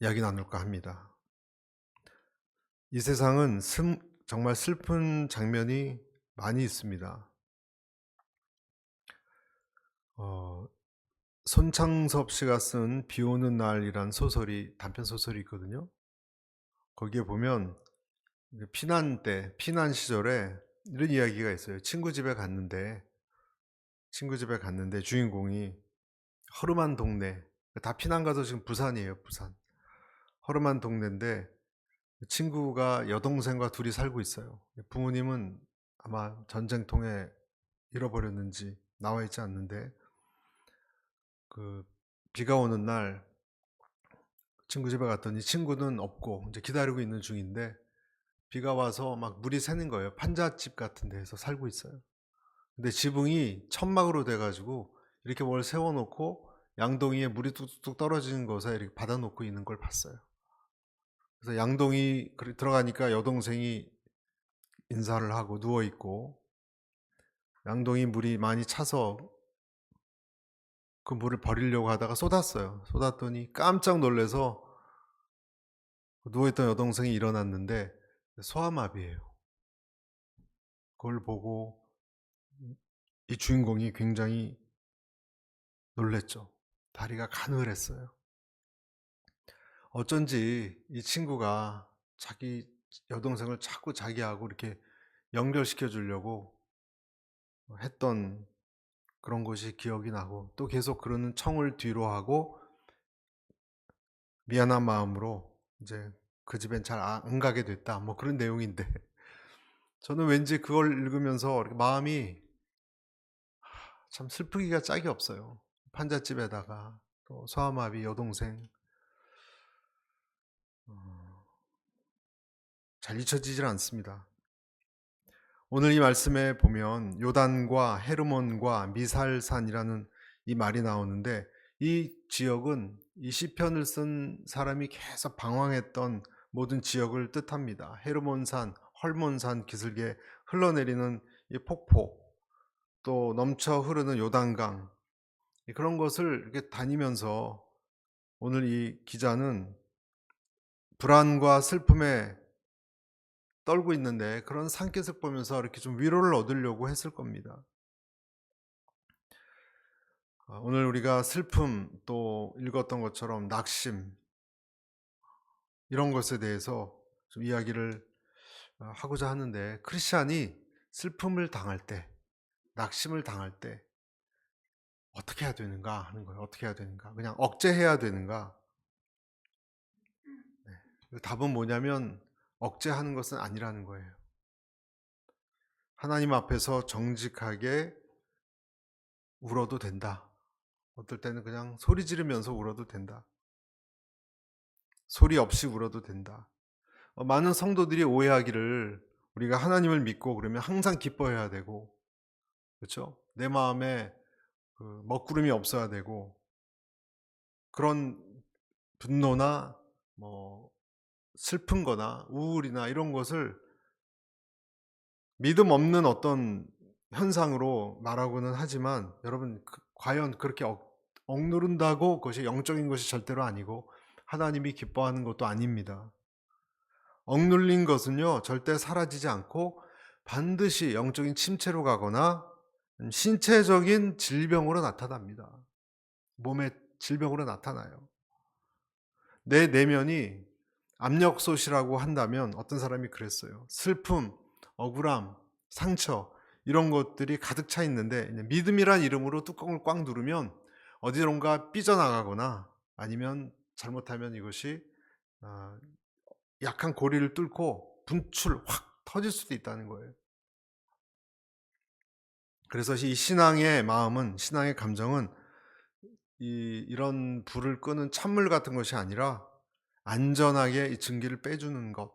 이야기 나눌까 합니다. 이 세상은 정말 슬픈 장면이 많이 있습니다. 어, 손창섭 씨가 쓴 비 오는 날이란 단편 소설이 있거든요. 거기에 보면 이제 피난 시절에 이런 이야기가 있어요. 친구 집에 갔는데 주인공이 허름한 동네, 다 피난 가서 지금 부산이에요, 부산. 허름한 동네인데 친구가 여동생과 둘이 살고 있어요. 부모님은 아마 전쟁통에 잃어버렸는지 나와 있지 않는데, 그 비가 오는 날 친구 집에 갔더니 친구는 없고 이제 기다리고 있는 중인데, 비가 와서 막 물이 새는 거예요. 판잣집 같은 데에서 살고 있어요. 근데 지붕이 천막으로 돼 가지고 이렇게 뭘 세워 놓고 양동이에 물이 뚝뚝 떨어지는 것에 이렇게 받아 놓고 있는 걸 봤어요. 그래서 양동이 들어가니까 여동생이 인사를 하고 누워 있고, 양동이 물이 많이 차서 그 물을 버리려고 하다가 쏟았어요. 쏟았더니 깜짝 놀라서 누워있던 여동생이 일어났는데 소아마비예요. 그걸 보고 이 주인공이 굉장히 놀랬죠. 다리가 가늘했어요. 어쩐지 이 친구가 자기 여동생을 자꾸 자기하고 이렇게 연결시켜 주려고 했던 그런 것이 기억이 나고, 또 계속 그러는 청을 뒤로 하고 미안한 마음으로 이제 그 집엔 잘 안 가게 됐다, 뭐 그런 내용인데, 저는 왠지 그걸 읽으면서 이렇게 마음이 참 슬프기가 짝이 없어요. 판잣집에다가 또 소아마비 여동생, 어, 잘 잊혀지질 않습니다. 오늘 이 말씀에 보면 요단과 헤르몬과 미살산이라는 이 말이 나오는데, 이 지역은 이 시편을 쓴 사람이 계속 방황했던 모든 지역을 뜻합니다. 헤르몬산, 헐몬산 기슭에 흘러내리는 이 폭포, 또 넘쳐 흐르는 요단강, 그런 것을 이렇게 다니면서 오늘 이 기자는 불안과 슬픔에 떨고 있는데, 그런 산기슭 보면서 이렇게 좀 위로를 얻으려고 했을 겁니다. 오늘 우리가 슬픔, 또 읽었던 것처럼 낙심, 이런 것에 대해서 좀 이야기를 하고자 하는데, 크리스찬이 슬픔을 당할 때, 낙심을 당할 때 어떻게 해야 되는가 하는 거예요. 어떻게 해야 되는가? 그냥 억제해야 되는가? 그 답은 뭐냐면 억제하는 것은 아니라는 거예요. 하나님 앞에서 정직하게 울어도 된다. 어떨 때는 그냥 소리 지르면서 울어도 된다. 소리 없이 울어도 된다. 많은 성도들이 오해하기를, 우리가 하나님을 믿고 그러면 항상 기뻐해야 되고, 그렇죠? 내 마음에 그 먹구름이 없어야 되고, 그런 분노나 뭐 슬픈 거나 우울이나 이런 것을 믿음 없는 어떤 현상으로 말하고는 하지만, 여러분 과연 그렇게 억누른다고 그것이 영적인 것이 절대로 아니고 하나님이 기뻐하는 것도 아닙니다. 억눌린 것은요 절대 사라지지 않고 반드시 영적인 침체로 가거나 신체적인 질병으로 나타납니다. 몸의 질병으로 나타나요. 내 내면이 압력솥이라고 한다면, 어떤 사람이 그랬어요. 슬픔, 억울함, 상처, 이런 것들이 가득 차 있는데 믿음이란 이름으로 뚜껑을 꽉 누르면 어디론가 삐져나가거나, 아니면 잘못하면 이것이 약한 고리를 뚫고 분출 확 터질 수도 있다는 거예요. 그래서 이 신앙의 마음은, 신앙의 감정은 이런 불을 끄는 찬물 같은 것이 아니라 안전하게 이 증기를 빼주는 것,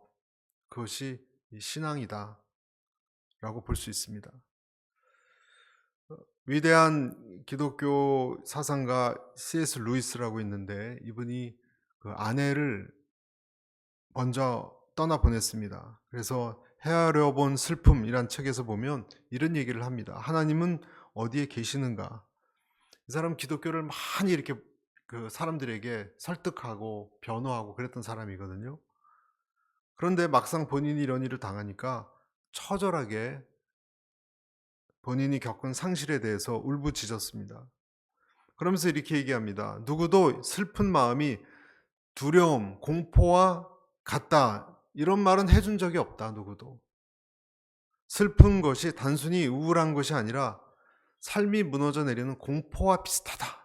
그것이 이 신앙이다 라고 볼 수 있습니다. 위대한 기독교 사상가 C.S. 루이스라고 있는데, 이분이 그 아내를 먼저 떠나보냈습니다. 그래서 헤아려 본 슬픔이란 책에서 보면 이런 얘기를 합니다. 하나님은 어디에 계시는가? 이 사람 기독교를 많이 이렇게 그 사람들에게 설득하고 변호하고 그랬던 사람이거든요. 그런데 막상 본인이 이런 일을 당하니까 처절하게 본인이 겪은 상실에 대해서 울부짖었습니다. 그러면서 이렇게 얘기합니다. 누구도 슬픈 마음이 두려움, 공포와 같다, 이런 말은 해준 적이 없다. 누구도. 슬픈 것이 단순히 우울한 것이 아니라 삶이 무너져 내리는 공포와 비슷하다.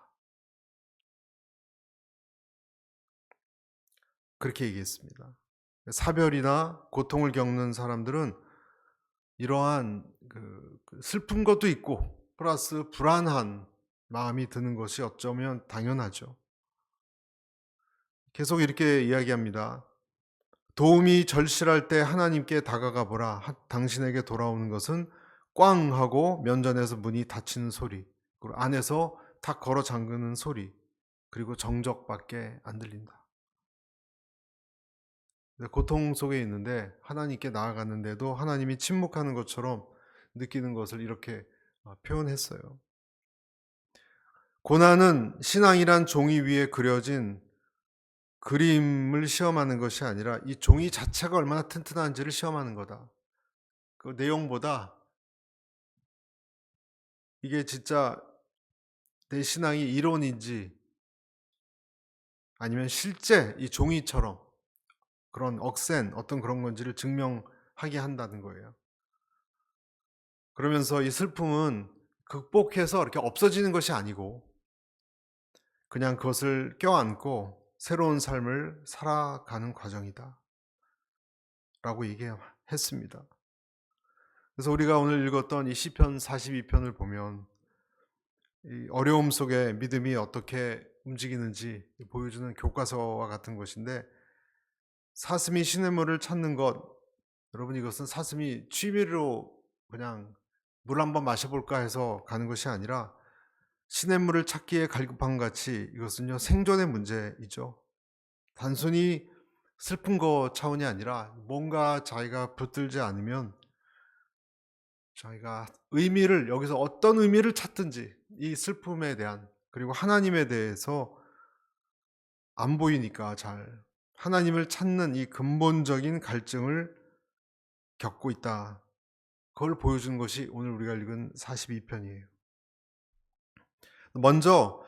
그렇게 얘기했습니다. 사별이나 고통을 겪는 사람들은 이러한 그 슬픈 것도 있고 플러스 불안한 마음이 드는 것이 어쩌면 당연하죠. 계속 이렇게 이야기합니다. 도움이 절실할 때 하나님께 다가가 보라. 당신에게 돌아오는 것은 꽝 하고 면전에서 문이 닫히는 소리, 그리고 안에서 탁 걸어 잠그는 소리, 그리고 정적밖에 안 들린다. 고통 속에 있는데 하나님께 나아갔는데도 하나님이 침묵하는 것처럼 느끼는 것을 이렇게 표현했어요. 고난은 신앙이란 종이 위에 그려진 그림을 시험하는 것이 아니라 이 종이 자체가 얼마나 튼튼한지를 시험하는 거다. 그 내용보다 이게 진짜 내 신앙이 이론인지 아니면 실제 이 종이처럼 그런 억센 어떤 그런 건지를 증명하게 한다는 거예요. 그러면서 이 슬픔은 극복해서 이렇게 없어지는 것이 아니고 그냥 그것을 껴안고 새로운 삶을 살아가는 과정이다 라고 얘기했습니다. 그래서 우리가 오늘 읽었던 이 시편 42편을 보면 이 어려움 속에 믿음이 어떻게 움직이는지 보여주는 교과서와 같은 것인데, 사슴이 시냇물을 찾는 것, 여러분 이것은 사슴이 취미로 그냥 물 한번 마셔볼까 해서 가는 것이 아니라 시냇물을 찾기에 갈급한 같이 이것은요 생존의 문제이죠. 단순히 슬픈 거 차원이 아니라 뭔가 자기가 붙들지 않으면 자기가 의미를, 여기서 어떤 의미를 찾든지 이 슬픔에 대한, 그리고 하나님에 대해서 안 보이니까 잘 하나님을 찾는 이 근본적인 갈증을 겪고 있다. 그걸 보여주는 것이 오늘 우리가 읽은 42편이에요. 먼저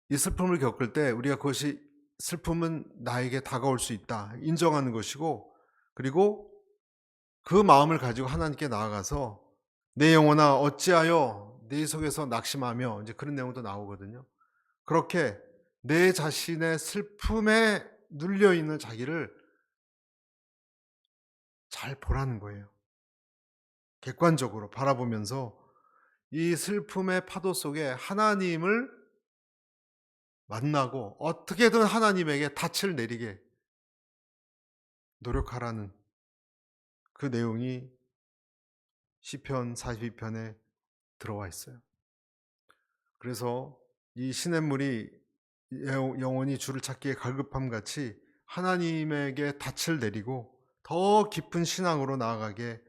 이 슬픔을 겪을 때 우리가 그것이 슬픔은 나에게 다가올 수 있다 인정하는 것이고, 그리고 그 마음을 가지고 하나님께 나아가서 내 영혼아 어찌하여 네 속에서 낙심하며, 이제 그런 내용도 나오거든요. 그렇게 내 자신의 슬픔에 눌려 있는 자기를 잘 보라는 거예요. 객관적으로 바라보면서 이 슬픔의 파도 속에 하나님을 만나고 어떻게든 하나님에게 닻을 내리게 노력하라는 그 내용이 시편 42편에 들어와 있어요. 그래서 이 시냇물이 영혼이 주를 찾기에 갈급함 같이 하나님에게 닻을 내리고 더 깊은 신앙으로 나아가게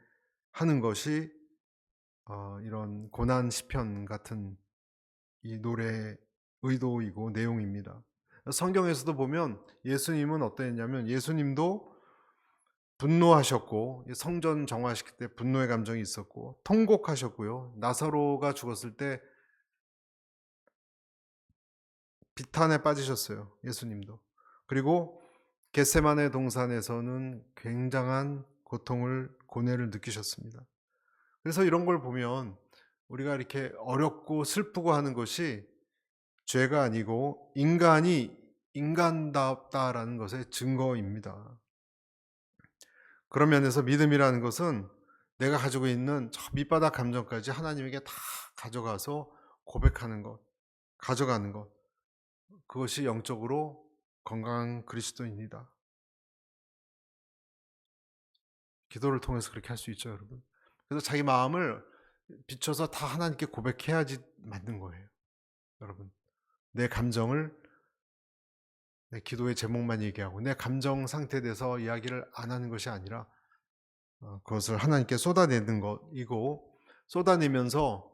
하는 것이 이런 고난 시편 같은 이 노래의 의도이고 내용입니다. 성경에서도 보면 예수님은 어떠했냐면, 예수님도 분노하셨고 성전 정화시킬 때 분노의 감정이 있었고 통곡하셨고요. 나사로가 죽었을 때 비탄에 빠지셨어요. 예수님도. 그리고 겟세마네 동산에서는 굉장한 고통을, 고뇌를 느끼셨습니다. 그래서 이런 걸 보면 우리가 이렇게 어렵고 슬프고 하는 것이 죄가 아니고 인간이 인간답다라는 것의 증거입니다. 그런 면에서 믿음이라는 것은 내가 가지고 있는 저 밑바닥 감정까지 하나님에게 다 가져가서 고백하는 것, 가져가는 것, 그것이 영적으로 건강한 그리스도인이다. 기도를 통해서 그렇게 할 수 있죠, 여러분. 그래서 자기 마음을 비춰서 다 하나님께 고백해야지 맞는 거예요, 여러분. 내 감정을 내 기도의 제목만 얘기하고 내 감정 상태에 대해서 이야기를 안 하는 것이 아니라 그것을 하나님께 쏟아내는 것이고, 쏟아내면서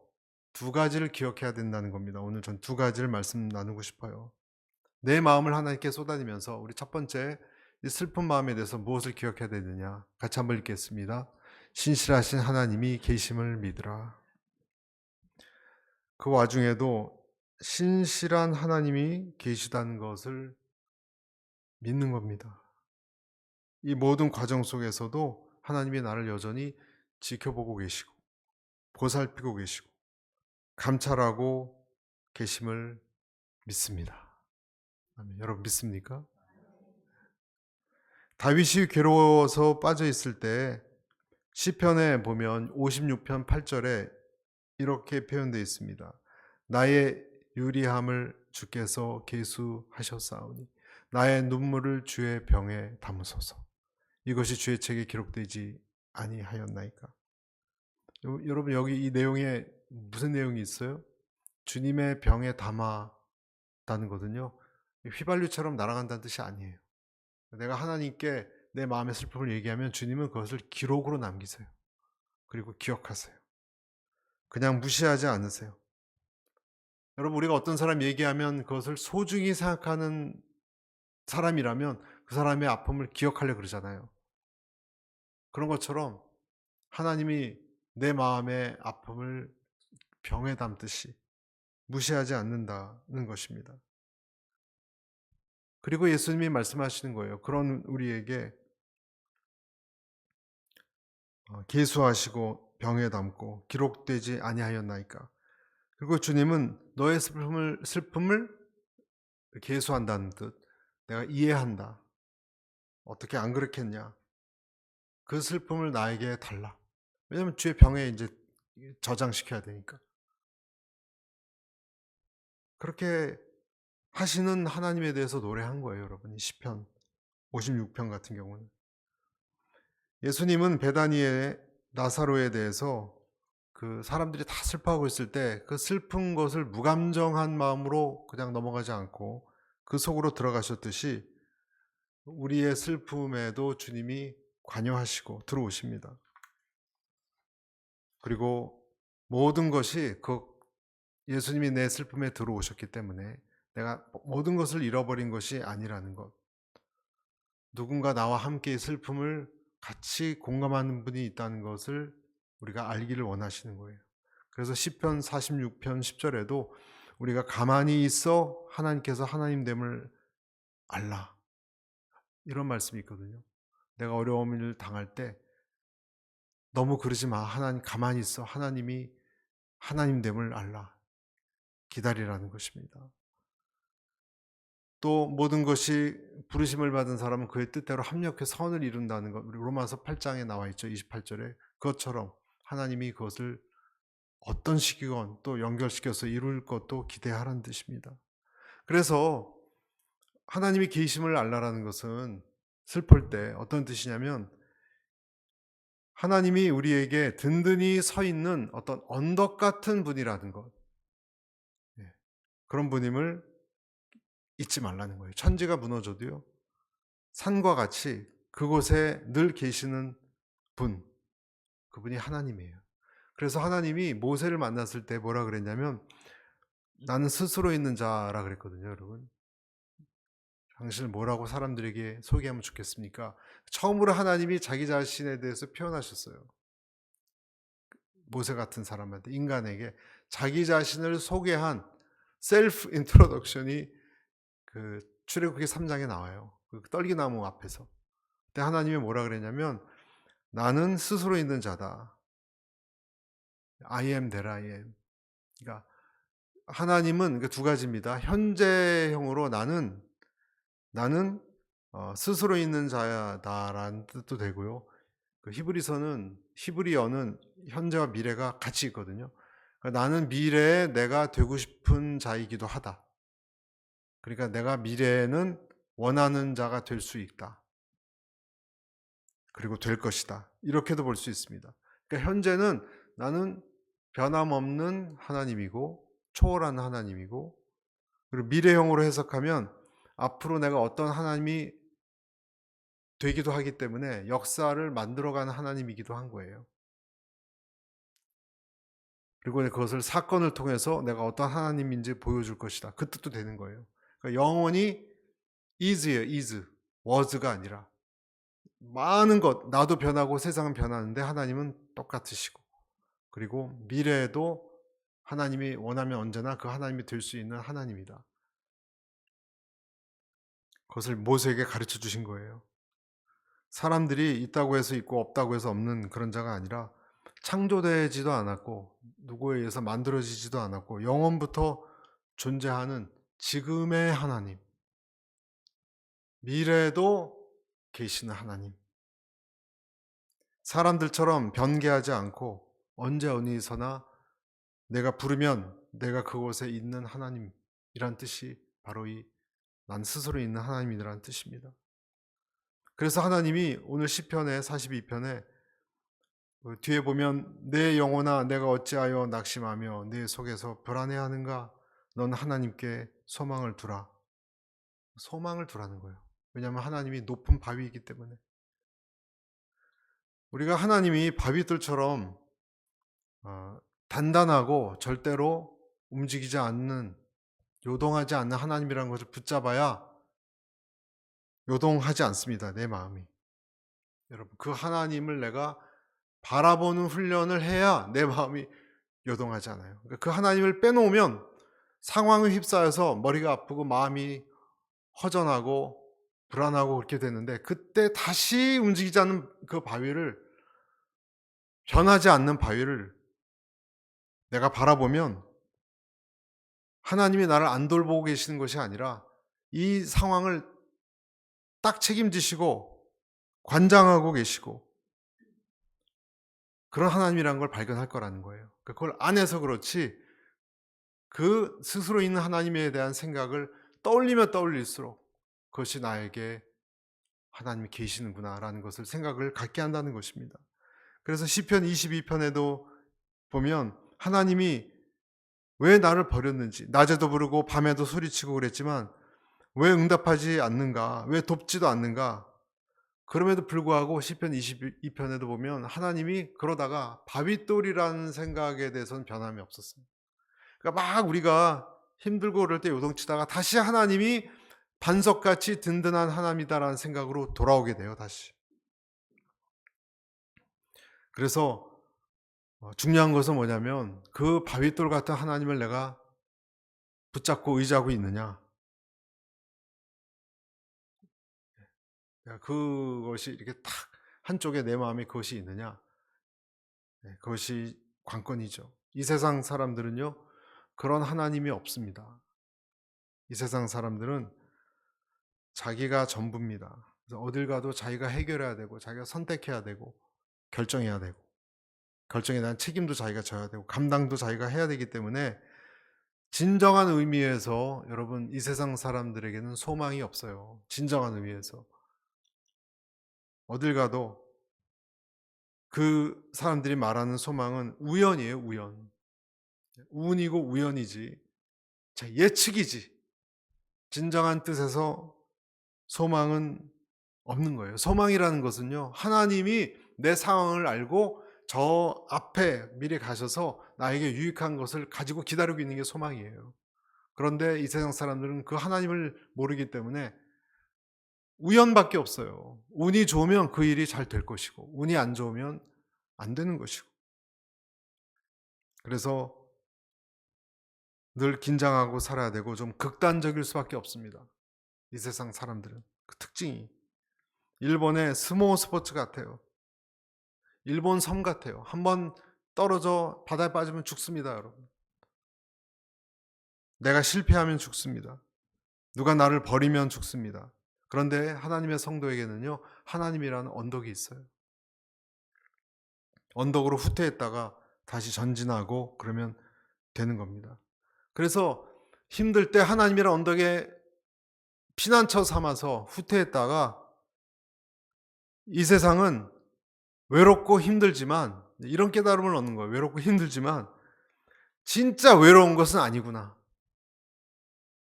두 가지를 기억해야 된다는 겁니다. 오늘 전 두 가지를 말씀 나누고 싶어요. 내 마음을 하나님께 쏟아내면서 우리 첫 번째 이 슬픈 마음에 대해서 무엇을 기억해야 되느냐 같이 한번 읽겠습니다. 신실하신 하나님이 계심을 믿으라. 그 와중에도 신실한 하나님이 계시다는 것을 믿는 겁니다. 이 모든 과정 속에서도 하나님이 나를 여전히 지켜보고 계시고 보살피고 계시고 감찰하고 계심을 믿습니다. 아멘. 여러분 믿습니까? 다윗이 괴로워서 빠져 있을 때 시편에 보면 56편 8절에 이렇게 표현되어 있습니다. 나의 유리함을 주께서 계수하셨사오니 나의 눈물을 주의 병에 담으소서. 이것이 주의 책에 기록되지 아니하였나이까. 여러분 여기 이 내용에 무슨 내용이 있어요? 주님의 병에 담았다는 거든요. 휘발유처럼 날아간다는 뜻이 아니에요. 내가 하나님께 내 마음의 슬픔을 얘기하면 주님은 그것을 기록으로 남기세요. 그리고 기억하세요. 그냥 무시하지 않으세요. 여러분 우리가 어떤 사람 얘기하면 그것을 소중히 생각하는 사람이라면 그 사람의 아픔을 기억하려고 그러잖아요. 그런 것처럼 하나님이 내 마음의 아픔을 병에 담듯이 무시하지 않는다는 것입니다. 그리고 예수님이 말씀하시는 거예요. 그런 우리에게 계수하시고 병에 담고 기록되지 아니하였나이까. 그리고 주님은 너의 슬픔을 계수한다는 뜻, 내가 이해한다. 어떻게 안 그렇겠냐. 그 슬픔을 나에게 달라. 왜냐하면 주의 병에 이제 저장시켜야 되니까. 그렇게 하시는 하나님에 대해서 노래한 거예요, 여러분. 시편 56편 같은 경우는. 예수님은 베다니의 나사로에 대해서 그 사람들이 다 슬퍼하고 있을 때 그 슬픈 것을 무감정한 마음으로 그냥 넘어가지 않고 그 속으로 들어가셨듯이 우리의 슬픔에도 주님이 관여하시고 들어오십니다. 그리고 모든 것이 그 예수님이 내 슬픔에 들어오셨기 때문에 내가 모든 것을 잃어버린 것이 아니라는 것. 누군가 나와 함께 슬픔을 같이 공감하는 분이 있다는 것을 우리가 알기를 원하시는 거예요. 그래서 시편 46편 10절에도 우리가 가만히 있어 하나님께서 하나님됨을 알라. 이런 말씀이 있거든요. 내가 어려움을 당할 때 너무 그러지 마. 하나님 가만히 있어. 하나님이 하나님됨을 알라. 기다리라는 것입니다. 또 모든 것이 부르심을 받은 사람은 그의 뜻대로 합력해 선을 이룬다는 것. 우리 로마서 8장에 나와 있죠. 28절에. 그것처럼 하나님이 그것을 어떤 시기건 또 연결시켜서 이룰 것도 기대하라는 뜻입니다. 그래서 하나님이 계심을 알라라는 것은 슬플 때 어떤 뜻이냐면 하나님이 우리에게 든든히 서 있는 어떤 언덕 같은 분이라는 것. 그런 분임을 잊지 말라는 거예요. 천지가 무너져도요. 산과 같이 그곳에 늘 계시는 분. 그분이 하나님이에요. 그래서 하나님이 모세를 만났을 때 뭐라 그랬냐면 나는 스스로 있는 자라 그랬거든요, 여러분. 당신을 뭐라고 사람들에게 소개하면 좋겠습니까? 처음으로 하나님이 자기 자신에 대해서 표현하셨어요. 모세 같은 사람한테, 인간에게 자기 자신을 소개한 셀프 인트로덕션이 그 출애굽기 3장에 나와요. 그 떨기나무 앞에서. 그때 하나님이 뭐라 그랬냐면 나는 스스로 있는 자다. I am that I am. 그러니까 하나님은 두 가지입니다. 현재형으로 나는 스스로 있는 자다라는 뜻도 되고요. 그 히브리어는 현재와 미래가 같이 있거든요. 그러니까 나는 미래에 내가 되고 싶은 자이기도 하다. 그러니까 내가 미래에는 원하는 자가 될 수 있다. 그리고 될 것이다. 이렇게도 볼 수 있습니다. 그러니까 현재는 나는 변함없는 하나님이고 초월한 하나님이고, 그리고 미래형으로 해석하면 앞으로 내가 어떤 하나님이 되기도 하기 때문에 역사를 만들어가는 하나님이기도 한 거예요. 그리고 그것을 사건을 통해서 내가 어떤 하나님인지 보여줄 것이다. 그 뜻도 되는 거예요. 그러니까 영원히 is예요. is. was가 아니라. 많은 것, 나도 변하고 세상은 변하는데 하나님은 똑같으시고, 그리고 미래에도 하나님이 원하면 언제나 그 하나님이 될 수 있는 하나님이다. 그것을 모세에게 가르쳐 주신 거예요. 사람들이 있다고 해서 있고 없다고 해서 없는 그런 자가 아니라 창조되지도 않았고 누구에 의해서 만들어지지도 않았고 영원부터 존재하는 지금의 하나님, 미래에도 계시는 하나님, 사람들처럼 변개하지 않고 언제 어디서나 내가 부르면 내가 그곳에 있는 하나님이란 뜻이 바로 이 난 스스로 있는 하나님이라는 뜻입니다. 그래서 하나님이 오늘 시편의 42편에 뒤에 보면 내 영혼아 내가 어찌하여 낙심하며 내 속에서 불안해하는가, 넌 하나님께 소망을 두라. 소망을 두라는 거예요. 왜냐하면 하나님이 높은 바위이기 때문에. 우리가 하나님이 바위들처럼 단단하고 절대로 움직이지 않는, 요동하지 않는 하나님이라는 것을 붙잡아야 요동하지 않습니다. 내 마음이. 여러분, 그 하나님을 내가 바라보는 훈련을 해야 내 마음이 요동하지 않아요. 그러니까 그 하나님을 빼놓으면 상황에 휩싸여서 머리가 아프고 마음이 허전하고 불안하고 그렇게 되는데, 그때 다시 움직이지 않는 그 바위를, 변하지 않는 바위를 내가 바라보면 하나님이 나를 안 돌보고 계시는 것이 아니라 이 상황을 딱 책임지시고 관장하고 계시고 그런 하나님이라는 걸 발견할 거라는 거예요. 그걸 안 해서 그렇지, 그 스스로 있는 하나님에 대한 생각을 떠올리면 떠올릴수록 그것이 나에게 하나님이 계시는구나라는 것을 생각을 갖게 한다는 것입니다. 그래서 시편 22편에도 보면 하나님이 왜 나를 버렸는지, 낮에도 부르고 밤에도 소리치고 그랬지만 왜 응답하지 않는가, 왜 돕지도 않는가. 그럼에도 불구하고 시편 22편에도 보면 하나님이 그러다가 바윗돌이라는 생각에 대해서는 변함이 없었어요. 그러니까 막 우리가 힘들고 그럴 때 요동치다가 다시 하나님이 반석같이 든든한 하나님이다라는 생각으로 돌아오게 돼요, 다시. 그래서 중요한 것은 뭐냐면 그 바윗돌 같은 하나님을 내가 붙잡고 의지하고 있느냐, 그것이 이렇게 탁 한쪽에 내 마음에 그것이 있느냐, 그것이 관건이죠. 이 세상 사람들은요 그런 하나님이 없습니다. 이 세상 사람들은 자기가 전부입니다. 그래서 어딜 가도 자기가 해결해야 되고 자기가 선택해야 되고 결정해야 되고, 결정에 대한 책임도 자기가 져야 되고 감당도 자기가 해야 되기 때문에 진정한 의미에서 여러분 이 세상 사람들에게는 소망이 없어요. 진정한 의미에서 어딜 가도 그 사람들이 말하는 소망은 우연이에요. 우연. 운이고 우연이지 예측이지 진정한 뜻에서 소망은 없는 거예요. 소망이라는 것은요, 하나님이 내 상황을 알고 저 앞에 미리 가셔서 나에게 유익한 것을 가지고 기다리고 있는 게 소망이에요. 그런데 이 세상 사람들은 그 하나님을 모르기 때문에 우연밖에 없어요. 운이 좋으면 그 일이 잘 될 것이고 운이 안 좋으면 안 되는 것이고, 그래서 늘 긴장하고 살아야 되고 좀 극단적일 수밖에 없습니다. 이 세상 사람들은 그 특징이 일본의 스모 스포츠 같아요. 일본 섬 같아요. 한번 떨어져 바다에 빠지면 죽습니다, 여러분. 내가 실패하면 죽습니다. 누가 나를 버리면 죽습니다. 그런데 하나님의 성도에게는요, 하나님이라는 언덕이 있어요. 언덕으로 후퇴했다가 다시 전진하고 그러면 되는 겁니다. 그래서 힘들 때 하나님이라는 언덕에 피난처 삼아서 후퇴했다가, 이 세상은 외롭고 힘들지만, 이런 깨달음을 얻는 거예요. 외롭고 힘들지만 진짜 외로운 것은 아니구나.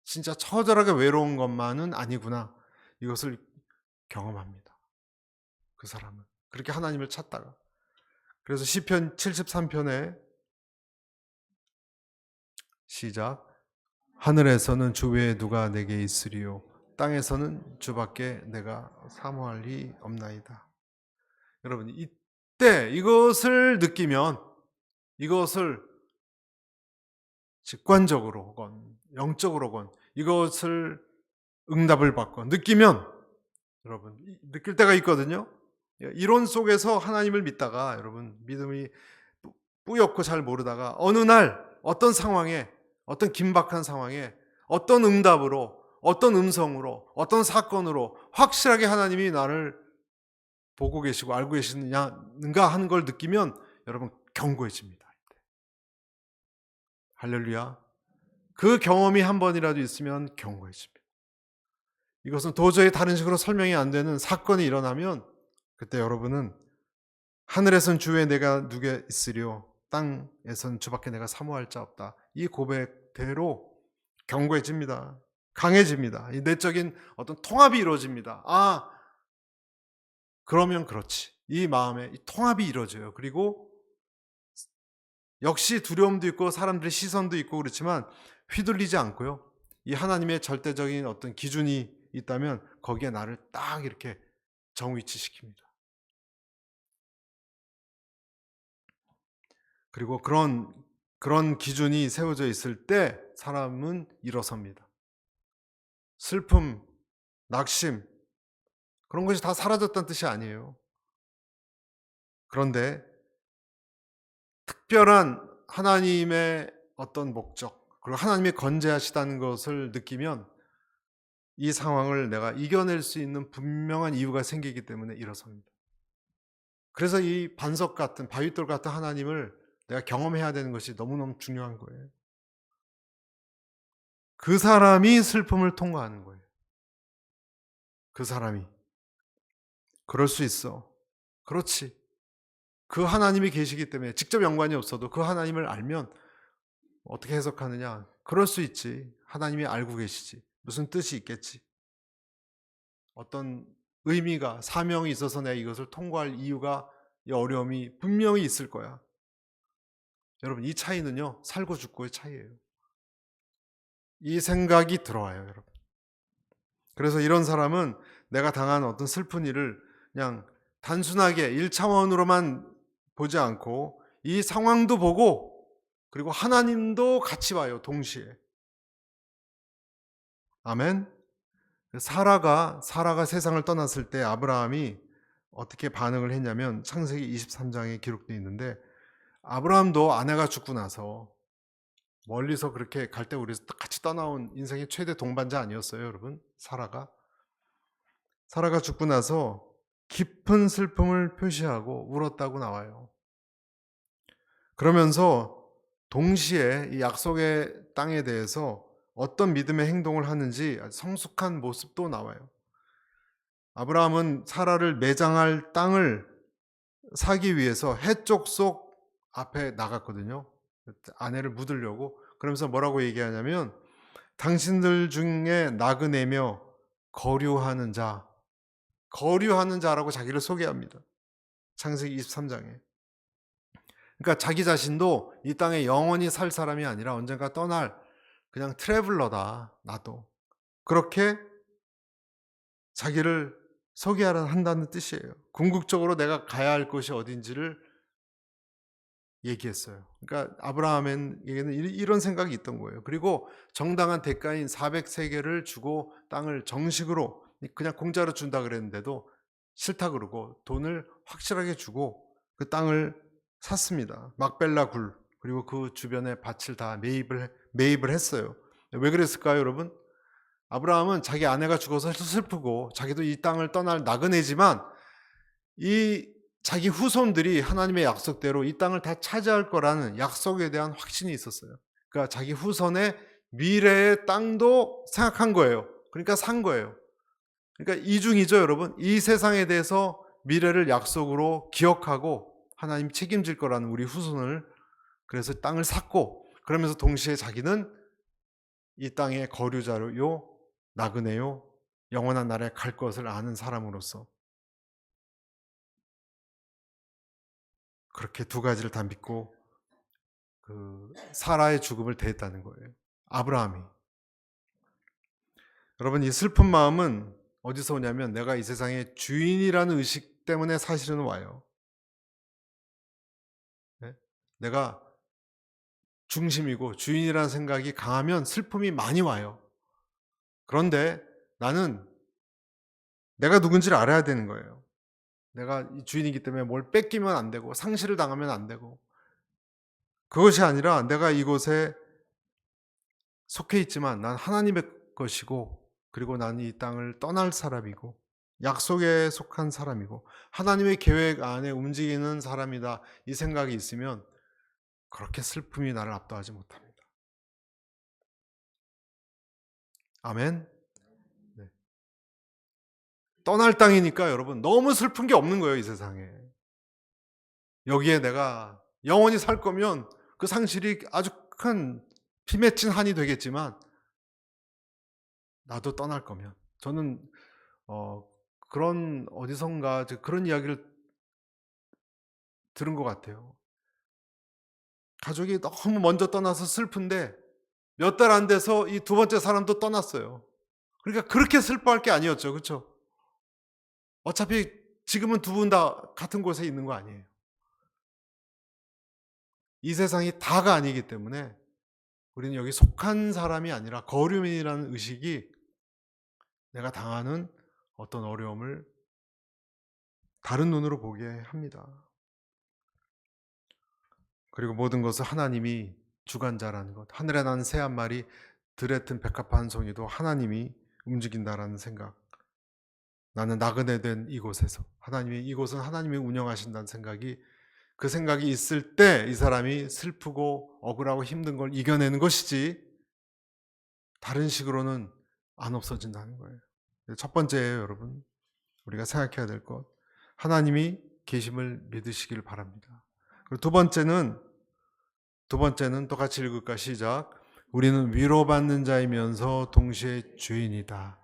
진짜 처절하게 외로운 것만은 아니구나. 이것을 경험합니다. 그 사람은. 그렇게 하나님을 찾다가. 그래서 시편 73편에 시작. 하늘에서는 주 외에 누가 내게 있으리요 땅에서는 주밖에 내가 사모할 리 없나이다. 여러분, 이때 이것을 느끼면, 이것을 직관적으로 혹은 영적으로 혹은 이것을 응답을 받고 느끼면, 여러분 느낄 때가 있거든요. 이론 속에서 하나님을 믿다가 여러분 믿음이 뿌옇고 잘 모르다가 어느 날 어떤 상황에, 어떤 긴박한 상황에 어떤 응답으로, 어떤 음성으로, 어떤 사건으로 확실하게 하나님이 나를 보고 계시고 알고 계시느냐가 하는 걸 느끼면 여러분 견고해집니다. 할렐루야. 그 경험이 한 번이라도 있으면 견고해집니다. 이것은 도저히 다른 식으로 설명이 안 되는 사건이 일어나면 그때 여러분은 하늘에선 주 외에 내가 누가 있으리요 땅에선 주밖에 내가 사모할 자 없다. 이 고백대로 견고해집니다. 강해집니다. 이 내적인 어떤 통합이 이루어집니다. 아, 그러면 그렇지. 이 마음에 이 통합이 이루어져요. 그리고 역시 두려움도 있고 사람들의 시선도 있고 그렇지만 휘둘리지 않고요. 이 하나님의 절대적인 어떤 기준이 있다면 거기에 나를 딱 이렇게 정위치시킵니다. 그리고 그런 기준이 세워져 있을 때 사람은 일어섭니다. 슬픔, 낙심, 그런 것이 다 사라졌다는 뜻이 아니에요. 그런데 특별한 하나님의 어떤 목적, 그리고 하나님이 건재하시다는 것을 느끼면 이 상황을 내가 이겨낼 수 있는 분명한 이유가 생기기 때문에 일어섭니다. 그래서 이 반석 같은, 바윗돌 같은 하나님을 내가 경험해야 되는 것이 너무너무 중요한 거예요. 그 사람이 슬픔을 통과하는 거예요. 그 사람이. 그럴 수 있어. 그렇지. 그 하나님이 계시기 때문에 직접 연관이 없어도 그 하나님을 알면 어떻게 해석하느냐? 그럴 수 있지. 하나님이 알고 계시지. 무슨 뜻이 있겠지. 어떤 의미가, 사명이 있어서 내가 이것을 통과할 이유가, 이 어려움이 분명히 있을 거야. 여러분, 이 차이는요, 살고 죽고의 차이예요. 이 생각이 들어와요, 여러분. 그래서 이런 사람은 내가 당한 어떤 슬픈 일을 그냥 단순하게 1차원으로만 보지 않고 이 상황도 보고 그리고 하나님도 같이 봐요, 동시에. 아멘. 사라가 세상을 떠났을 때 아브라함이 어떻게 반응을 했냐면 창세기 23장에 기록되어 있는데, 아브라함도 아내가 죽고 나서 멀리서 그렇게 갈대우리에서 같이 떠나온 인생의 최대 동반자 아니었어요, 여러분? 사라가 죽고 나서 깊은 슬픔을 표시하고 울었다고 나와요. 그러면서 동시에 이 약속의 땅에 대해서 어떤 믿음의 행동을 하는지 성숙한 모습도 나와요. 아브라함은 사라를 매장할 땅을 사기 위해서 해쪽 속 앞에 나갔거든요. 아내를 묻으려고. 그러면서 뭐라고 얘기하냐면 당신들 중에 나그네며 거류하는 자라고 자기를 소개합니다. 창세기 23장에. 그러니까 자기 자신도 이 땅에 영원히 살 사람이 아니라 언젠가 떠날 그냥 트래블러다, 나도. 그렇게 자기를 소개하려 한다는 뜻이에요. 궁극적으로 내가 가야 할 곳이 어딘지를 얘기했어요. 그러니까 아브라함에게는 이런 생각이 있던 거예요. 그리고 정당한 대가인 400세겔을 주고 땅을 정식으로 그냥 공짜로 준다 그랬는데도 싫다 그러고 돈을 확실하게 주고 그 땅을 샀습니다. 막벨라 굴, 그리고 그 주변에 밭을 다 매입을 했어요. 왜 그랬을까요, 여러분? 아브라함은 자기 아내가 죽어서 슬프고 자기도 이 땅을 떠날 나그네지만 이 자기 후손들이 하나님의 약속대로 이 땅을 다 차지할 거라는 약속에 대한 확신이 있었어요. 그러니까 자기 후손의 미래의 땅도 생각한 거예요. 그러니까 산 거예요. 그러니까 이중이죠, 여러분. 이 세상에 대해서 미래를 약속으로 기억하고 하나님 책임질 거라는 우리 후손을, 그래서 땅을 샀고, 그러면서 동시에 자기는 이 땅의 거류자요, 나그네요, 영원한 나라에 갈 것을 아는 사람으로서 그렇게 두 가지를 다 믿고 그 사라의 죽음을 대했다는 거예요. 아브라함이. 여러분, 이 슬픈 마음은 어디서 오냐면 내가 이 세상의 주인이라는 의식 때문에 사실은 와요. 네? 내가 중심이고 주인이라는 생각이 강하면 슬픔이 많이 와요. 그런데 나는 내가 누군지를 알아야 되는 거예요. 내가 이 주인이기 때문에 뭘 뺏기면 안 되고 상실을 당하면 안 되고, 그것이 아니라 내가 이곳에 속해 있지만 난 하나님의 것이고, 그리고 난 이 땅을 떠날 사람이고 약속에 속한 사람이고 하나님의 계획 안에 움직이는 사람이다, 이 생각이 있으면 그렇게 슬픔이 나를 압도하지 못합니다. 아멘. 네. 떠날 땅이니까 여러분 너무 슬픈 게 없는 거예요, 이 세상에. 여기에 내가 영원히 살 거면 그 상실이 아주 큰 피 맺힌 한이 되겠지만, 나도 떠날 거면 저는 어 그런 어디선가 그런 이야기를 들은 것 같아요. 가족이 너무 먼저 떠나서 슬픈데 몇 달 안 돼서 이 두 번째 사람도 떠났어요. 그러니까 그렇게 슬퍼할 게 아니었죠. 그렇죠? 어차피 지금은 두 분 다 같은 곳에 있는 거 아니에요. 이 세상이 다가 아니기 때문에 우리는 여기 속한 사람이 아니라 거류민이라는 의식이 내가 당하는 어떤 어려움을 다른 눈으로 보게 합니다. 그리고 모든 것을 하나님이 주관자라는 것, 하늘에 난 새 한 마리, 들에 튼 백합화 한 송이도 하나님이 움직인다라는 생각, 나는 나그네 된 이곳에서 하나님이, 이곳은 하나님이 운영하신다는 생각이, 그 생각이 있을 때 이 사람이 슬프고 억울하고 힘든 걸 이겨내는 것이지 다른 식으로는 안 없어진다는 거예요. 첫 번째예요, 여러분. 우리가 생각해야 될 것, 하나님이 계심을 믿으시길 바랍니다. 그리고 두 번째는 또 같이 읽을까? 시작. 우리는 위로받는 자이면서 동시에 주인이다.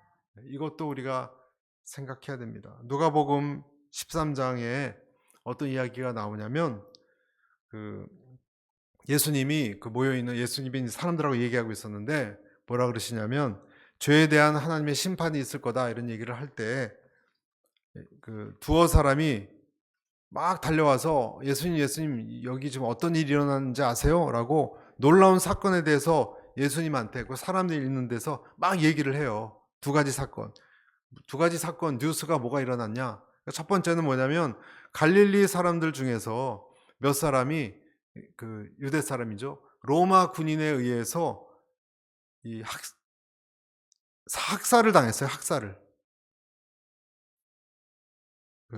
이것도 우리가 생각해야 됩니다. 누가복음 13장에 어떤 이야기가 나오냐면, 예수님이 모여 있는, 예수님이 사람들하고 얘기하고 있었는데 뭐라 그러시냐면, 죄에 대한 하나님의 심판이 있을 거다, 이런 얘기를 할 때 두어 사람이 막 달려와서 예수님 여기 지금 어떤 일이 일어났는지 아세요? 라고 놀라운 사건에 대해서 예수님한테 그 사람들이 있는 데서 막 얘기를 해요. 두 가지 사건 뉴스가 뭐가 일어났냐? 첫 번째는 뭐냐면 갈릴리 사람들 중에서 몇 사람이, 유대 사람이죠, 로마 군인에 의해서 이 학살을 당했어요.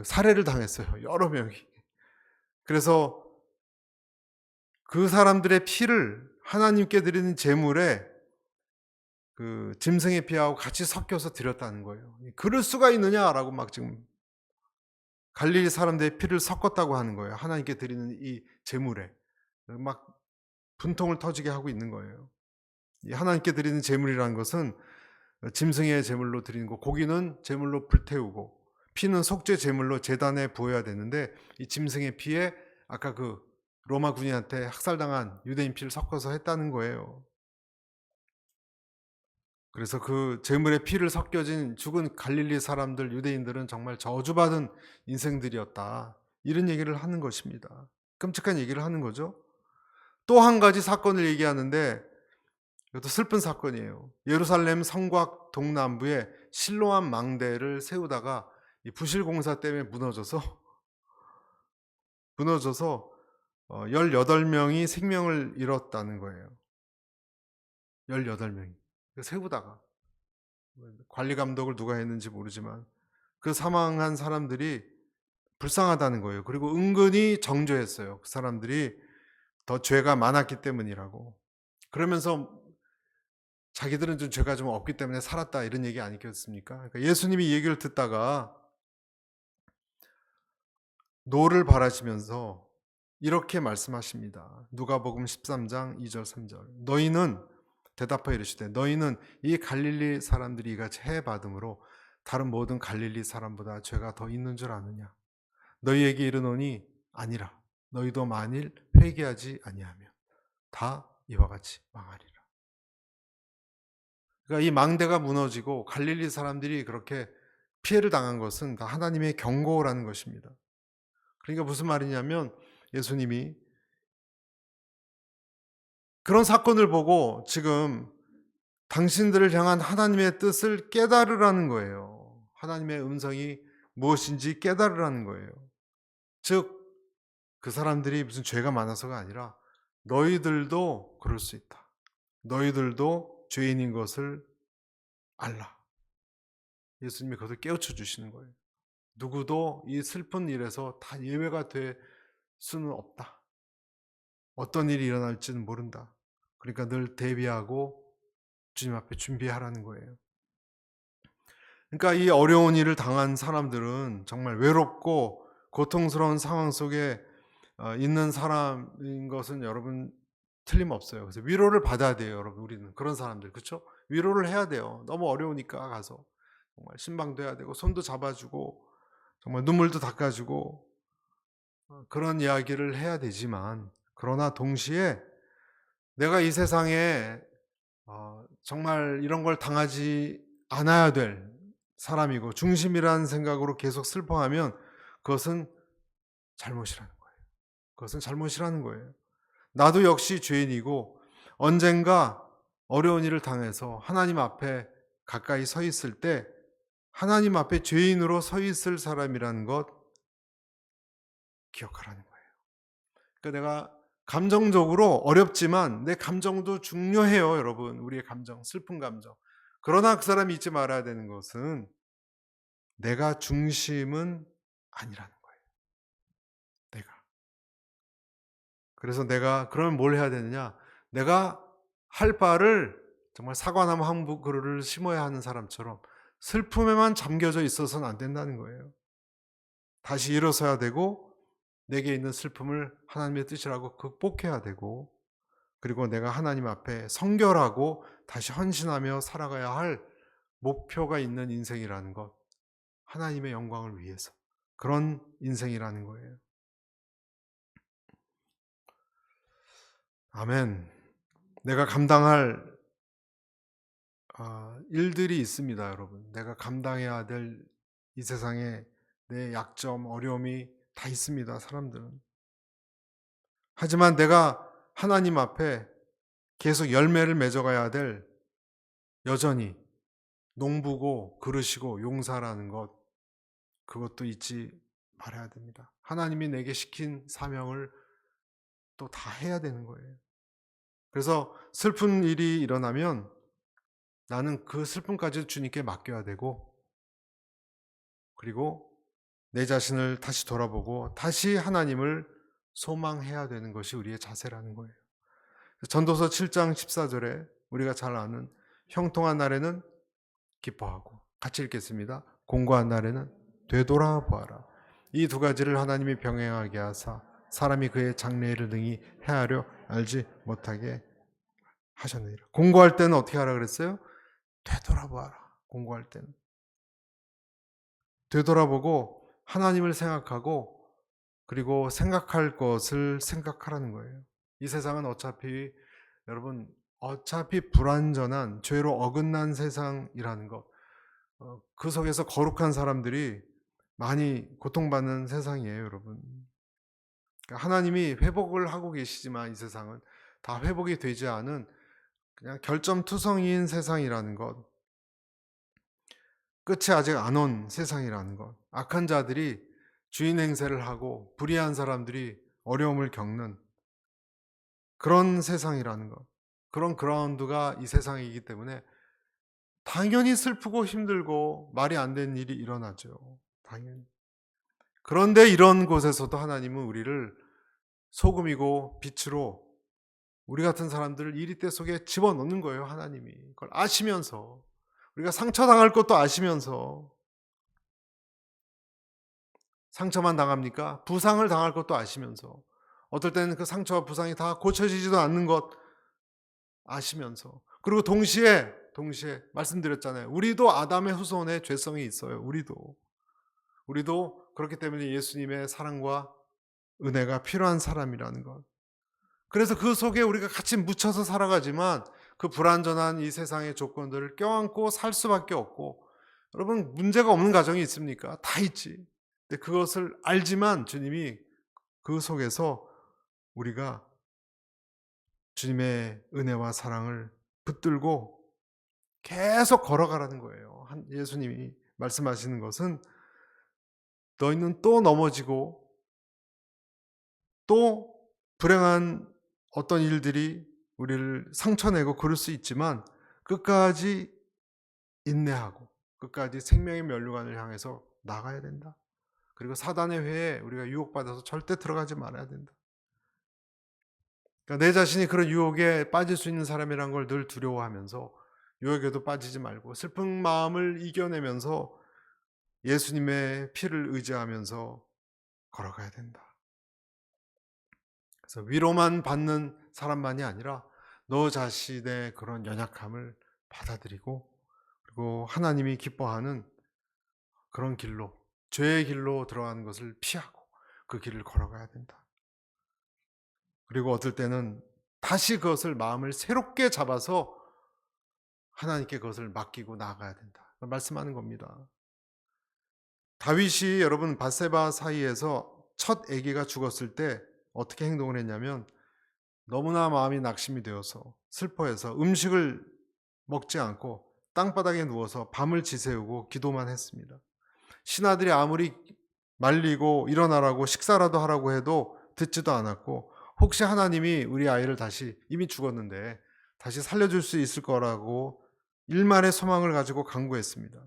살해를 당했어요, 여러 명이. 그래서 그 사람들의 피를 하나님께 드리는 제물에 짐승의 피하고 같이 섞여서 드렸다는 거예요. 그럴 수가 있느냐라고 막 지금 갈릴리 사람들의 피를 섞었다고 하는 거예요, 하나님께 드리는 이 제물에. 막 분통을 터지게 하고 있는 거예요. 이 하나님께 드리는 제물이라는 것은 짐승의 제물로 드리는 거, 고기는 제물로 불태우고 피는 속죄 제물로 제단에 부어야 되는데, 이 짐승의 피에 아까 로마 군인한테 학살당한 유대인 피를 섞어서 했다는 거예요. 그래서 그 제물에 피를 섞여진 죽은 갈릴리 사람들, 유대인들은 정말 저주받은 인생들이었다, 이런 얘기를 하는 것입니다. 끔찍한 얘기를 하는 거죠. 또 한 가지 사건을 얘기하는데 이것도 슬픈 사건이에요. 예루살렘 성곽 동남부에 실로암 망대를 세우다가 이 부실공사 때문에 무너져서 18명이 생명을 잃었다는 거예요. 18명이. 세우다가 관리 감독을 누가 했는지 모르지만 그 사망한 사람들이 불쌍하다는 거예요. 그리고 은근히 정죄했어요. 그 사람들이 더 죄가 많았기 때문이라고. 그러면서 자기들은 좀 죄가 좀 없기 때문에 살았다, 이런 얘기 아니겠습니까? 그러니까 예수님이 이 얘기를 듣다가 노를 바라시면서 이렇게 말씀하십니다. 누가복음 13장 2절 3절. 너희는 대답하여 이르시되 너희는 이 갈릴리 사람들이 이같이 해 받음으로 다른 모든 갈릴리 사람보다 죄가 더 있는 줄 아느냐? 너희에게 이르노니 아니라. 너희도 만일 회개하지 아니하면 다 이와 같이 망하리라. 그러니까 이 망대가 무너지고 갈릴리 사람들이 그렇게 피해를 당한 것은 다 하나님의 경고라는 것입니다. 그러니까 무슨 말이냐면 예수님이 그런 사건을 보고 지금 당신들을 향한 하나님의 뜻을 깨달으라는 거예요. 하나님의 음성이 무엇인지 깨달으라는 거예요. 즉, 그 사람들이 무슨 죄가 많아서가 아니라 너희들도 그럴 수 있다. 너희들도 죄인인 것을 알라. 예수님이 그것을 깨우쳐 주시는 거예요. 누구도 이 슬픈 일에서 다 예외가 될 수는 없다. 어떤 일이 일어날지는 모른다. 그러니까 늘 대비하고 주님 앞에 준비하라는 거예요. 그러니까 이 어려운 일을 당한 사람들은 정말 외롭고 고통스러운 상황 속에 있는 사람인 것은 여러분 틀림없어요. 그래서 위로를 받아야 돼요, 여러분. 우리는 그런 사람들, 그렇죠? 위로를 해야 돼요. 너무 어려우니까 가서 정말 신방도 해야 되고 손도 잡아주고 정말 눈물도 닦아주고 그런 이야기를 해야 되지만, 그러나 동시에 내가 이 세상에 정말 이런 걸 당하지 않아야 될 사람이고 중심이라는 생각으로 계속 슬퍼하면 그것은 잘못이라는 거예요. 그것은 잘못이라는 거예요. 나도 역시 죄인이고 언젠가 어려운 일을 당해서 하나님 앞에 가까이 서 있을 때 하나님 앞에 죄인으로 서 있을 사람이라는 것 기억하라는 거예요. 그러니까 내가 감정적으로 어렵지만 내 감정도 중요해요, 여러분. 우리의 감정, 슬픈 감정. 그러나 그 사람이 잊지 말아야 되는 것은 내가 중심은 아니라는 거예요. 내가. 그래서 내가 그러면 뭘 해야 되느냐? 내가 할 바를 정말 사과나무 한 그루를 심어야 하는 사람처럼 슬픔에만 잠겨져 있어서는 안 된다는 거예요. 다시 일어서야 되고 내게 있는 슬픔을 하나님의 뜻이라고 극복해야 되고, 그리고 내가 하나님 앞에 성결하고 다시 헌신하며 살아가야 할 목표가 있는 인생이라는 것, 하나님의 영광을 위해서 그런 인생이라는 거예요. 아멘. 내가 감당할 일들이 있습니다, 여러분. 내가 감당해야 될 이 세상에 내 약점, 어려움이 다 있습니다, 사람들은. 하지만 내가 하나님 앞에 계속 열매를 맺어가야 될, 여전히 농부고 그르시고 용사라는 것, 그것도 잊지 말아야 됩니다. 하나님이 내게 시킨 사명을 또 다 해야 되는 거예요. 그래서 슬픈 일이 일어나면 나는 그 슬픔까지 주님께 맡겨야 되고, 그리고 내 자신을 다시 돌아보고 다시 하나님을 소망해야 되는 것이 우리의 자세라는 거예요. 전도서 7장 14절에 우리가 잘 아는 형통한 날에는 기뻐하고, 같이 읽겠습니다. 공고한 날에는 되돌아보아라. 이 두 가지를 하나님이 병행하게 하사 사람이 그의 장래일을 능히 헤아려 알지 못하게 하셨느니라. 공고할 때는 어떻게 하라 그랬어요? 되돌아보아라. 공고할 때는 되돌아보고 하나님을 생각하고, 그리고 생각할 것을 생각하라는 거예요. 이 세상은 어차피 여러분 불완전한 죄로 어긋난 세상이라는 것, 그 속에서 거룩한 사람들이 많이 고통받는 세상이에요, 여러분. 그러니까 하나님이 회복을 하고 계시지만 이 세상은 다 회복이 되지 않은 그냥 결점투성이인 세상이라는 것, 끝이 아직 안 온 세상이라는 것, 악한 자들이 주인 행세를 하고 불의한 사람들이 어려움을 겪는 그런 세상이라는 것, 그런 그라운드가 이 세상이기 때문에 당연히 슬프고 힘들고 말이 안 되는 일이 일어나죠. 당연히. 그런데 이런 곳에서도 하나님은 우리를 소금이고 빛으로, 우리 같은 사람들을 이리대 속에 집어넣는 거예요, 하나님이. 그걸 아시면서, 우리가 상처당할 것도 아시면서. 상처만 당합니까? 부상을 당할 것도 아시면서, 어떨 때는 그 상처와 부상이 다 고쳐지지도 않는 것 아시면서, 그리고 동시에 말씀드렸잖아요. 우리도 아담의 후손의 죄성이 있어요. 우리도 그렇기 때문에 예수님의 사랑과 은혜가 필요한 사람이라는 것. 그래서 그 속에 우리가 같이 묻혀서 살아가지만 그 불완전한 이 세상의 조건들을 껴안고 살 수밖에 없고, 여러분 문제가 없는 가정이 있습니까? 다 있지. 근데 그것을 알지만 주님이 그 속에서 우리가 주님의 은혜와 사랑을 붙들고 계속 걸어가라는 거예요. 예수님이 말씀하시는 것은 너희는 또 넘어지고 또 불행한 어떤 일들이 우리를 상처내고 그럴 수 있지만 끝까지 인내하고 끝까지 생명의 면류관을 향해서 나가야 된다. 그리고 사단의 회에 우리가 유혹받아서 절대 들어가지 말아야 된다. 그러니까 내 자신이 그런 유혹에 빠질 수 있는 사람이란 걸 늘 두려워하면서 유혹에도 빠지지 말고 슬픈 마음을 이겨내면서 예수님의 피를 의지하면서 걸어가야 된다. 그래서 위로만 받는 사람만이 아니라 너 자신의 그런 연약함을 받아들이고, 그리고 하나님이 기뻐하는 그런 길로, 죄의 길로 들어가는 것을 피하고 그 길을 걸어가야 된다. 그리고 어떨 때는 다시 그것을 마음을 새롭게 잡아서 하나님께 그것을 맡기고 나아가야 된다. 말씀하는 겁니다. 다윗이 여러분 밧세바 사이에서 첫 아기가 죽었을 때 어떻게 행동을 했냐면 너무나 마음이 낙심이 되어서 슬퍼해서 음식을 먹지 않고 땅바닥에 누워서 밤을 지새우고 기도만 했습니다. 신하들이 아무리 말리고 일어나라고 식사라도 하라고 해도 듣지도 않았고, 혹시 하나님이 우리 아이를 다시, 이미 죽었는데 다시 살려줄 수 있을 거라고 일말의 소망을 가지고 간구했습니다.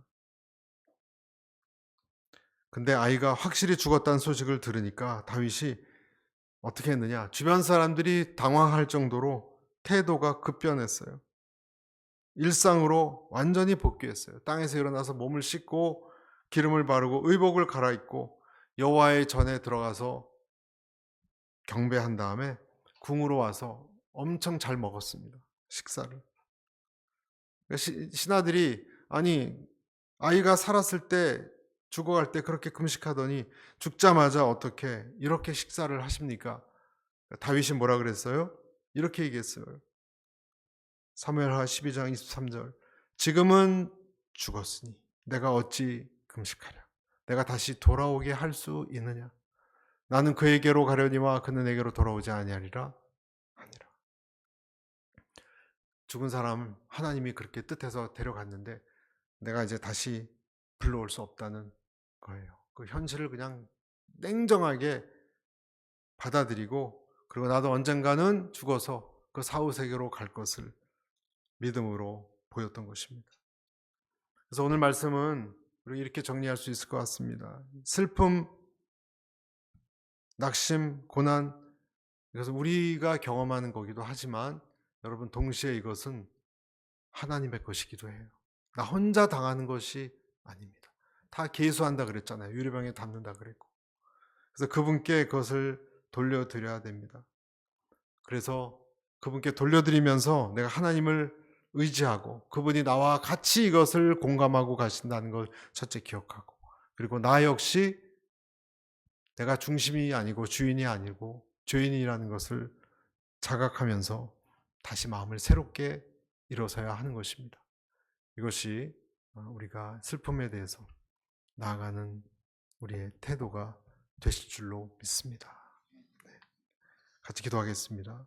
근데 아이가 확실히 죽었다는 소식을 들으니까 다윗이 어떻게 했느냐, 주변 사람들이 당황할 정도로 태도가 급변했어요. 일상으로 완전히 복귀했어요. 땅에서 일어나서 몸을 씻고 기름을 바르고 의복을 갈아입고 여호와의 전에 들어가서 경배한 다음에 궁으로 와서 엄청 잘 먹었습니다. 식사를. 신하들이 아니 아이가 살았을 때 죽어갈 때 그렇게 금식하더니 죽자마자 어떻게 이렇게 식사를 하십니까? 다윗이 뭐라 그랬어요? 이렇게 얘기했어요. 사무엘하 12장 23절. 지금은 죽었으니 내가 어찌 금식하랴? 내가 다시 돌아오게 할 수 있느냐? 나는 그에게로 가려니와 그는 내게로 돌아오지 아니하리라 하니라. 죽은 사람 하나님이 그렇게 뜻해서 데려갔는데 내가 이제 다시 불러올 수 없다는 거예요. 그 현실을 그냥 냉정하게 받아들이고, 그리고 나도 언젠가는 죽어서 그 사후세계로 갈 것을 믿음으로 보였던 것입니다. 그래서 오늘 말씀은 이렇게 정리할 수 있을 것 같습니다. 슬픔, 낙심, 고난, 이것은 우리가 경험하는 거기도 하지만 여러분 동시에 이것은 하나님의 것이기도 해요. 나 혼자 당하는 것이 아닙니다. 다 계수한다 그랬잖아요. 유리병에 담는다 그랬고. 그래서 그분께 그것을 돌려드려야 됩니다. 그래서 그분께 돌려드리면서 내가 하나님을 의지하고 그분이 나와 같이 이것을 공감하고 가신다는 걸 첫째 기억하고, 그리고 나 역시 내가 중심이 아니고 주인이 아니고 죄인이라는 것을 자각하면서 다시 마음을 새롭게 일어서야 하는 것입니다. 이것이 우리가 슬픔에 대해서 나아가는 우리의 태도가 되실 줄로 믿습니다. 같이 기도하겠습니다.